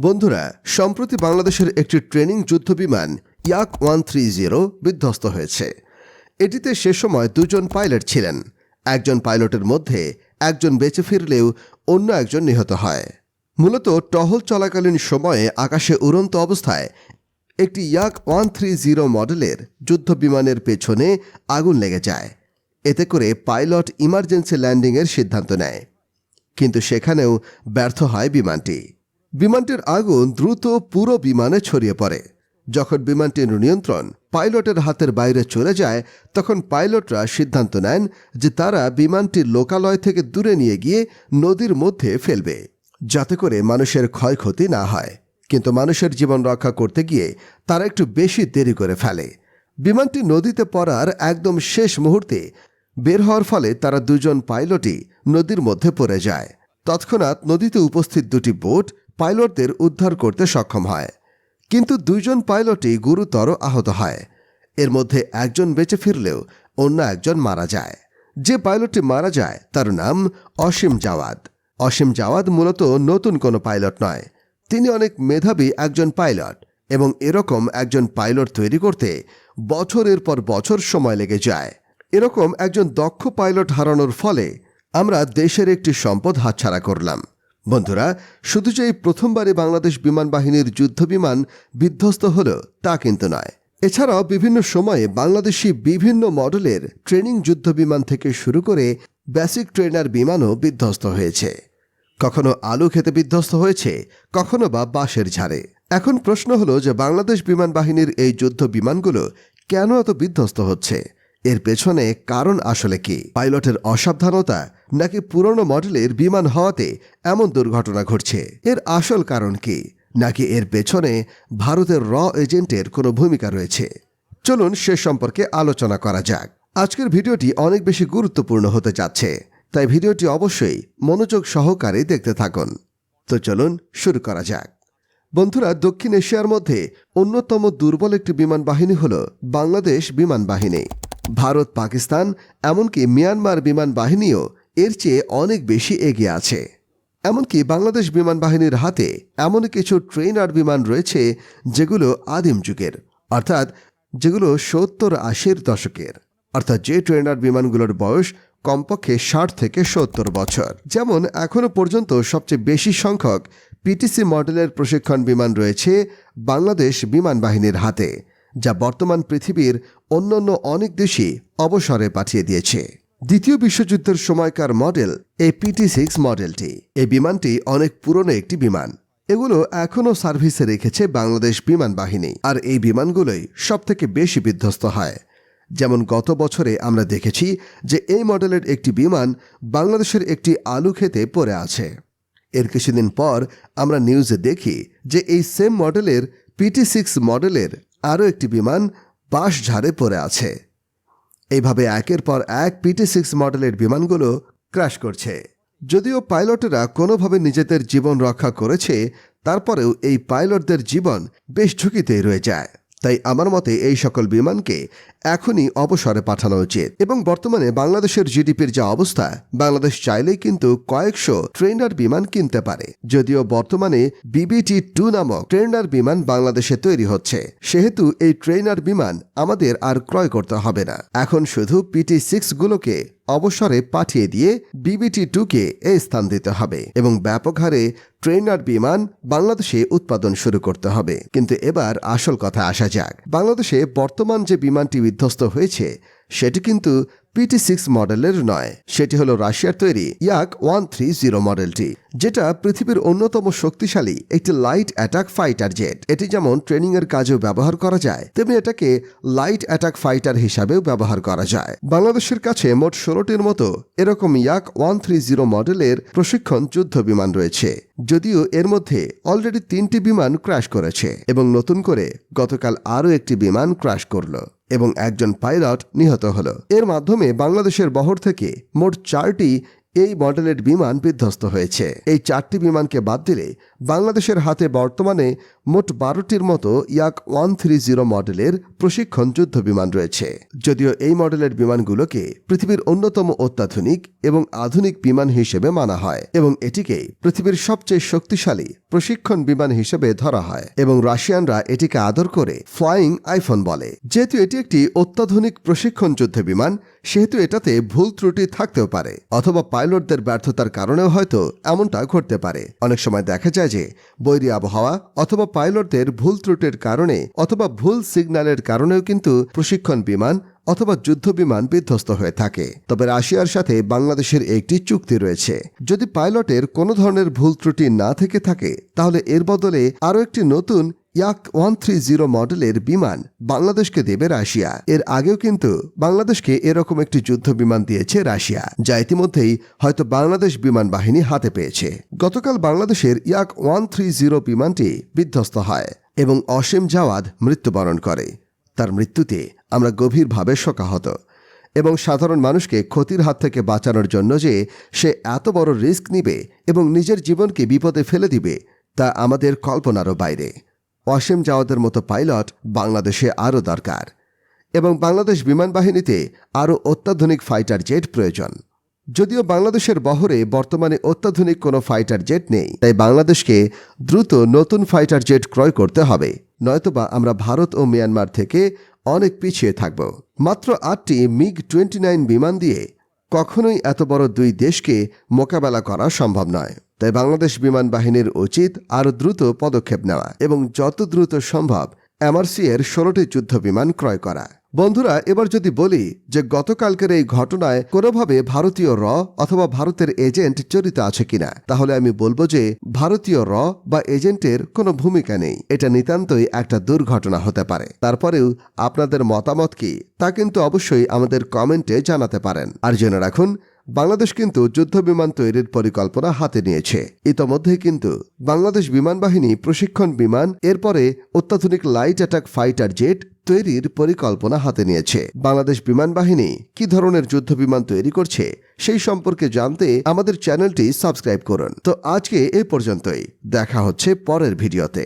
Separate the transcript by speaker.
Speaker 1: বন্ধুরা, সম্প্রতি বাংলাদেশের একটি ট্রেনিং যুদ্ধবিমান ইয়াক 130 বিধ্বস্ত হয়েছে। এটিতে সে সময় দুজন পাইলট ছিলেন। একজন পাইলটের মধ্যে একজন বেঁচে ফিরলেও অন্য একজন নিহত হয়। মূলত টহল চলাকালীন সময়ে আকাশে উড়ন্ত অবস্থায় একটি ইয়াক 130 মডেলের যুদ্ধবিমানের পেছনে আগুন লেগে যায়। এতে করে পাইলট ইমার্জেন্সি ল্যান্ডিংয়ের সিদ্ধান্ত নেয়, কিন্তু সেখানেও ব্যর্থ হয় বিমানটির আগুন দ্রুত পুরো বিমানে ছড়িয়ে পড়ে। যখন বিমানটির নিয়ন্ত্রণ পাইলটের হাতের বাইরে চলে যায়, তখন পাইলটরা সিদ্ধান্ত নেন যে তারা বিমানটির লোকালয় থেকে দূরে নিয়ে গিয়ে নদীর মধ্যে ফেলবে, যাতে করে মানুষের ক্ষয়ক্ষতি না হয়। কিন্তু মানুষের জীবন রক্ষা করতে গিয়ে তারা একটু বেশি দেরি করে ফেলে। বিমানটি নদীতে পড়ার একদম শেষ মুহূর্তে বের হওয়ার ফলে তারা দুজন পাইলটই নদীর মধ্যে পড়ে যায়। তৎক্ষণাৎ নদীতে উপস্থিত দুটি বোট পাইলটদের উদ্ধার করতে সক্ষম হয়, কিন্তু দুইজন পাইলটই গুরুতর আহত হয়। এর মধ্যে একজন বেঁচে ফিরলেও অন্য একজন মারা যায়। যে পাইলটটি মারা যায় তার নাম অসীম জাওয়াদ। অসীম জাওয়াদ মূলত নতুন কোনো পাইলট নয়, তিনি অনেক মেধাবী একজন পাইলট, এবং এরকম একজন পাইলট তৈরি করতে বছরের পর বছর সময় লেগে যায়। এরকম একজন দক্ষ পাইলট হারানোর ফলে আমরা দেশের একটি সম্পদ হাতছাড়া করলাম। বন্ধুরা, শুধু যে এই প্রথমবারে বাংলাদেশ বিমান বাহিনীর যুদ্ধবিমান বিধ্বস্ত হলো তা কিন্তু নয়। এছাড়াও বিভিন্ন সময়ে বাংলাদেশি বিভিন্ন মডেলের ট্রেনিং যুদ্ধবিমান থেকে শুরু করে বেসিক ট্রেনার বিমানও বিধ্বস্ত হয়েছে। কখনো আলু খেতে বিধ্বস্ত হয়েছে, কখনো বা বাঁশের ঝাড়ে। এখন প্রশ্ন হলো যে বাংলাদেশ বিমান বাহিনীর এই যুদ্ধ বিমানগুলো কেন এত বিধ্বস্ত হচ্ছে? এর পেছনে কারণ আসলে কি? পাইলটের অসাবধানতা, নাকি পুরনো মডেলের বিমান হওয়াতে এমন দুর্ঘটনা ঘটছে? এর আসল কারণ কি? নাকি এর পেছনে ভারতের র এজেন্টের কোনো ভূমিকা রয়েছে? চলুন সে সম্পর্কে আলোচনা করা যাক। আজকের ভিডিওটি অনেক বেশি গুরুত্বপূর্ণ হতে যাচ্ছে, তাই ভিডিওটি অবশ্যই মনোযোগ সহকারে দেখতে থাকুন। তো চলুন শুরু করা যাক। বন্ধুরা, দক্ষিণ এশিয়ার মধ্যে অন্যতম দুর্বল একটি বিমান বাহিনী হল বাংলাদেশ বিমান বাহিনী। ভারত, পাকিস্তান, এমনকি মিয়ানমার বিমান বাহিনীও এর চেয়ে অনেক বেশি এগিয়ে আছে। এমনকি বাংলাদেশ বিমান বাহিনীর হাতে এমন কিছু ট্রেনার বিমান রয়েছে যেগুলো আদিম যুগের, অর্থাৎ যেগুলো 70-80 দশকের, অর্থাৎ যে ট্রেনার বিমানগুলোর বয়স কমপক্ষে 60 থেকে 70 বছর। যেমন এখনও পর্যন্ত সবচেয়ে বেশি সংখ্যক পিটিসি মডেলের প্রশিক্ষণ বিমান রয়েছে বাংলাদেশ বিমান বাহিনীর হাতে, যা বর্তমান পৃথিবীর অন্যান্য অনেক দেশই অবসরে পাঠিয়ে দিয়েছে। দ্বিতীয় বিশ্বযুদ্ধের সময়কার মডেল এই PT-6 মডেলটি। এই বিমানটি অনেক পুরনো একটি বিমান। এগুলো এখনও সার্ভিসে রেখেছে বাংলাদেশ বিমান বাহিনী, আর এই বিমানগুলোই সবথেকে বেশি বিধ্বস্ত হয়। যেমন গত বছরে আমরা দেখেছি যে এই মডেলের একটি বিমান বাংলাদেশের একটি আলু খেতে পড়ে আছে। এর কিছুদিন পর আমরা নিউজে দেখি যে এই সেম মডেলের PT-6 মডেলের আরও একটি বিমান বাঁশঝাড়ে পড়ে আছে। এইভাবে একের পর এক PT-6 মডেলের বিমানগুলো ক্র্যাশ করছে। যদিও পাইলটেরা কোনোভাবে নিজেদের জীবন রক্ষা করেছে, তারপরেও এই পাইলটদের জীবন বেশ ঝুঁকিতেই রয়ে যায়। তাই আমার মতে এই সকল বিমানকে এখনই অবসরে পাঠানো উচিত। এবং বর্তমানে বাংলাদেশের জিডিপির যা অবস্থা, বাংলাদেশ চাইলেই কিন্তু কয়েকশো ট্রেনার বিমান কিনতে পারে। যদিও বর্তমানে BBT-2 নামক ট্রেনার বিমান বাংলাদেশে তৈরি হচ্ছে, সেহেতু এই ট্রেনার বিমান আমাদের আর ক্রয় করতে হবে না। এখন শুধু PT-6 গুলোকে অবসরে পাঠিয়ে দিয়ে BBT-2কে এই স্থান দিতে হবে এবং ব্যাপক হারে ট্রেনার বিমান বাংলাদেশে উৎপাদন শুরু করতে হবে। কিন্তু এবার আসল কথা আসা যাক। বাংলাদেশে বর্তমান যে বিমানটি বিধ্বস্ত হয়েছে সেটি কিন্তু PT-6 মডেলের নয়, সেটি হলো রাশিয়ার তৈরি ইয়াক 130 মডেলটি, যেটা পৃথিবীর অন্যতম শক্তিশালী একটি লাইট অ্যাটাক ফাইটার জেট। এটি যেমন ট্রেনিংয়ের কাজেও ব্যবহার করা যায়, তেমনি এটাকে লাইট অ্যাটাক ফাইটার হিসাবেও ব্যবহার করা যায়। বাংলাদেশের কাছে মোট 16টির মতো এরকম ইয়াক 130 মডেলের প্রশিক্ষণ যুদ্ধ বিমান রয়েছে। যদিও এর মধ্যে অলরেডি 3টি বিমান ক্র্যাশ করেছে এবং নতুন করে গতকাল আরও একটি বিমান ক্র্যাশ করল এবং একজন পাইলট নিহত হল। এর মাধ্যমে বাংলাদেশের বহর থেকে মোট 4টি এই মডেলের বিমান বিধ্বস্ত হয়েছে। এই 4টি বিমানকে বাদ দিলে বাংলাদেশের হাতে বর্তমানে মোট 12টির মতো ইয়াক 130 মডেলের প্রশিক্ষণ যুদ্ধ বিমান রয়েছে। যদিও এই মডেলের বিমানগুলোকে পৃথিবীর অন্যতম অত্যাধুনিক এবং আধুনিক বিমান হিসেবে মানা হয় এবং এটিকে পৃথিবীর সবচেয়ে শক্তিশালী প্রশিক্ষণ বিমান হিসেবে ধরা হয় এবং রাশিয়ানরা এটিকে আদর করে ফ্লাইং আইফোন বলে। যেহেতু এটি একটি অত্যাধুনিক প্রশিক্ষণ যুদ্ধ বিমান, সেহেতু এটাতে ভুল ত্রুটি থাকতেও পারে অথবা পাইলটদের ব্যর্থতার কারণেও হয়তো এমনটা ঘটতে পারে। অনেক সময় দেখা যায় যে বৈরী আবহাওয়া অথবা পাইলটদের ভুল ত্রুটির কারণে অথবা ভুল সিগন্যালের কারণেও কিন্তু প্রশিক্ষণ বিমান অথবা যুদ্ধ বিমান বিধ্বস্ত হয়ে থাকে। তবে রাশিয়ার সাথে বাংলাদেশের একটি চুক্তি রয়েছে। যদি পাইলটের কোনো ধরনের ভুল ত্রুটি না থেকে থাকে তাহলে এর বদলে আরও একটি নতুন ইয়াক 130 মডেলের বিমান বাংলাদেশকে দেবে রাশিয়া। এর আগেও কিন্তু বাংলাদেশকে এরকম একটি যুদ্ধ বিমান দিয়েছে রাশিয়া, যা ইতিমধ্যেই হয়তো বাংলাদেশ বিমান বাহিনী হাতে পেয়েছে। গতকাল বাংলাদেশের ইয়াক 130 বিমানটি বিধ্বস্ত হয় এবং অসীম জাওয়াদ মৃত্যুবরণ করে। তার মৃত্যুতে আমরা গভীরভাবে শোকাহত এবং সাধারণ মানুষকে ক্ষতির হাত থেকে বাঁচানোর জন্য যে সে এত বড় রিস্ক নিবে এবং নিজের জীবনকে বিপদে ফেলে দিবে তা আমাদের কল্পনারও বাইরে। অসীম জাওয়াদের মতো পাইলট বাংলাদেশে আরও দরকার এবং বাংলাদেশ বিমান বাহিনীতে আরও অত্যাধুনিক ফাইটার জেট প্রয়োজন। যদিও বাংলাদেশের বহরে বর্তমানে অত্যাধুনিক কোনো ফাইটার জেট নেই, তাই বাংলাদেশকে দ্রুত নতুন ফাইটার জেট ক্রয় করতে হবে, নয়তোবা আমরা ভারত ও মিয়ানমার থেকে অনেক পিছিয়ে থাকব। মাত্র 8টি MiG-29 বিমান দিয়ে কখনোই এত বড় দুই দেশকে মোকাবেলা করা সম্ভব নয়। তাই বাংলাদেশ বিমান বাহিনীর উচিত আরও দ্রুত পদক্ষেপ নেওয়া এবং যত দ্রুত সম্ভব MRC এর 16টি যুদ্ধ বিমান ক্রয় করা। বন্ধুরা, এবার যদি বলি যে গতকালকের এই ঘটনায় কোনোভাবে ভারতীয় র অথবা ভারতের এজেন্ট জড়িত আছে কিনা, তাহলে আমি বলবো যে ভারতীয় র বা এজেন্টের কোনো ভূমিকা নেই। এটা নিতান্তই একটা দুর্ঘটনা হতে পারে। তারপরেও আপনাদের মতামত কি তা কিন্তু অবশ্যই আমাদের কমেন্টে জানাতে পারেন। আর জেনে রাখুন, বাংলাদেশ কিন্তু যুদ্ধ বিমান তৈরির পরিকল্পনা হাতে নিয়েছে। ইতোমধ্যেই কিন্তু বাংলাদেশ বিমান বাহিনী প্রশিক্ষণ বিমান, এরপরে অত্যাধুনিক লাইট অ্যাটাক ফাইটার জেট তৈরির পরিকল্পনা হাতে নিয়েছে। বাংলাদেশ বিমান বাহিনী কি ধরনের যুদ্ধ বিমান তৈরি করছে সেই সম্পর্কে জানতে আমাদের চ্যানেলটি সাবস্ক্রাইব করুন। তো আজকে এই পর্যন্তই, দেখা হচ্ছে পরের ভিডিওতে।